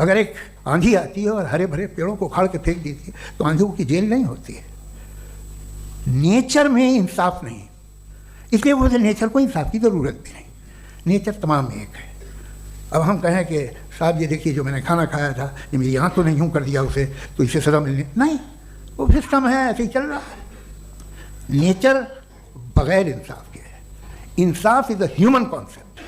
اگر ایک آندھی آتی ہے اور ہرے بھرے پیڑوں کو اکھاڑ کے پھینک دیتی ہے تو آندھیوں کی جیل نہیں ہوتی ہے. نیچر میں انصاف نہیں, اس لیے وہ نیچر کو انصاف کی ضرورت بھی نہیں. نیچر تمام ایک ہے. اب ہم کہیں کہ صاحب یہ دیکھیے جو میں نے کھانا کھایا تھا یہ میری آنکھ تو نہیں یوں کر دیا اسے تو اسے سزا ملنی نہیں, وہ سسٹم ہے ایسے ہی چل رہا ہے. نیچر بغیر انصاف کے ہے. انصاف از اے ہیومن کانسیپٹ.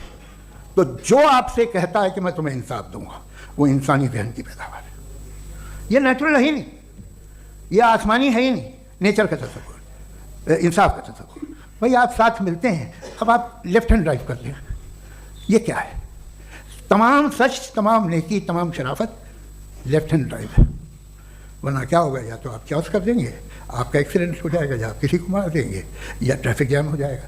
تو جو آپ سے کہتا ہے کہ میں تمہیں انصاف دوں گا وہ انسانی ذہن کی پیداوار ہے. یہ نیچرل ہے ہی نہیں, یہ آسمانی ہے ہی نہیں. نیچر کا تصور, انصاف کا تصور. بھائی آپ ساتھ ملتے ہیں, اب آپ لیفٹ ہینڈ ڈرائیو کر لیں, یہ کیا ہے؟ تمام سچ, تمام نیکی, تمام شرافت لیفٹ ہینڈ ڈرائیو ہے. ورنہ کیا ہوگا, یا تو آپ کیوس کر دیں گے, آپ کا ایکسیڈنٹ ہو جائے گا, یا آپ کسی کو مار دیں گے, یا ٹریفک جام ہو جائے گا.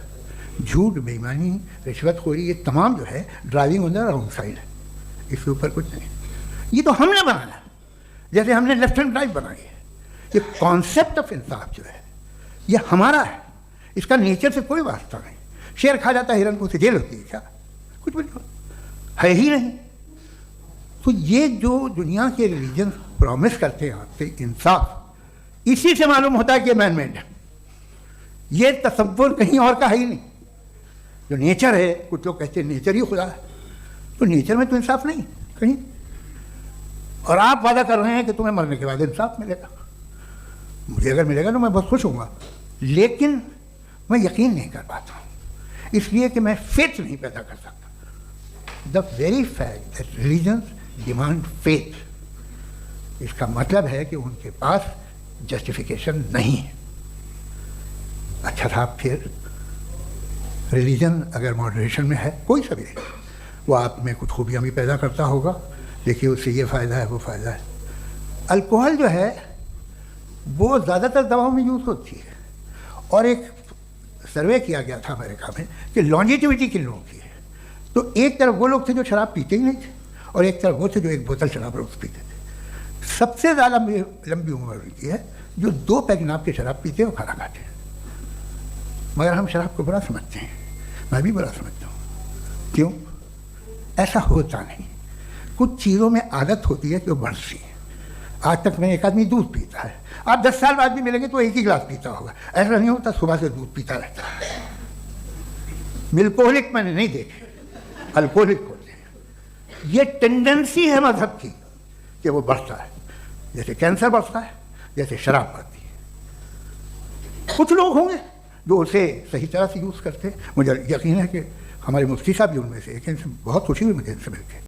جھوٹ, بے ایمانی, رشوت خوری, یہ تمام جو ہے driving on the wrong side ہے. اس کے اوپر کچھ نہیں. یہ تو ہم نے بنایا, جیسے ہم نے لیفٹ ہینڈ ڈرائیو بنائی ہے. یہ کانسیپٹ آف انصاف جو ہے یہ ہمارا ہے, اس کا نیچر سے کوئی واسطہ نہیں. شیر کھا جاتا ہے ہرن کو, اسے جیل ہوتی ہے کیا؟ کچھ بھی ہے ہی نہیں. تو یہ جو دنیا کے ریلیجن پرومس کرتے ہیں آپ سے انصاف, اسی سے معلوم ہوتا ہے کہ مین میڈ ہے. یہ تصور کہیں اور کا ہے ہی نہیں. جو نیچر ہے, کچھ لوگ کہتے ہیں نیچر ہی خدا ہے, تو نیچر میں تو انصاف نہیں کہیں. اور آپ وعدہ کر رہے ہیں کہ تمہیں مرنے کے بعد انصاف ملے گا. مجھے اگر ملے گا تو میں بہت خوش ہوں گا, لیکن میں یقین نہیں کر پاتا ہوں, اس لیے کہ میں فیتھ نہیں پیدا کر سکتا. The very fact that religions demand faith, اس کا مطلب ہے کہ ان کے پاس جسٹیفیکیشن نہیں ہے. اچھا صاحب, پھر ریلیجن اگر ماڈریشن میں ہے, کوئی سا بھی ہے, وہ آپ میں کچھ خوبیاں بھی پیدا کرتا ہوگا. دیکھیے اس سے یہ فائدہ ہے, وہ فائدہ ہے. الکوہل جو ہے وہ زیادہ تر دواؤں میں یوز ہوتی ہے, اور ایک سروے کیا گیا تھا امریکہ میں کہ لانجیٹیوٹی کن لوگوں کی ہے. تو ایک طرف وہ لوگ تھے جو شراب پیتے ہی نہیں تھے, اور ایک طرف وہ تھے جو ایک بوتل شراب روز پیتے تھے. سب سے زیادہ لمبی عمر کی ہے جو 2 پیگ ناب کے شراب پیتے ہیں اور کھانا کھاتے ہیں. مگر ہم شراب کو برا سمجھتے ہیں, میں بھی برا سمجھتا ہوں. کیوں؟ ایسا ہوتا نہیں. کچھ چیزوں میں عادت ہوتی ہے کہ وہ بڑھتی ہے. آج تک میں ایک آدمی دودھ پیتا ہے, آپ 10 سال بعد بھی ملیں گے تو ایک ہی گلاس پیتا ہوگا. ایسا نہیں ہوتا صبح سے دودھ پیتا رہتا ہے. ملکوہلک میں نے نہیں دیکھے, الکوہلک ہوتے ہیں. یہ ٹینڈنسی ہے مذہب کی کہ وہ بڑھتا ہے, جیسے کینسر بڑھتا ہے, جیسے شراب بڑھتی ہے. کچھ لوگ ہوں گے جو اسے صحیح طرح سے یوز کرتے ہیں. مجھے یقین ہے کہ ہمارے مفتی صاحب بھی ان میں سے ایک ہیں, بہت خوشی ہوئی مجھے ان سے مل کے.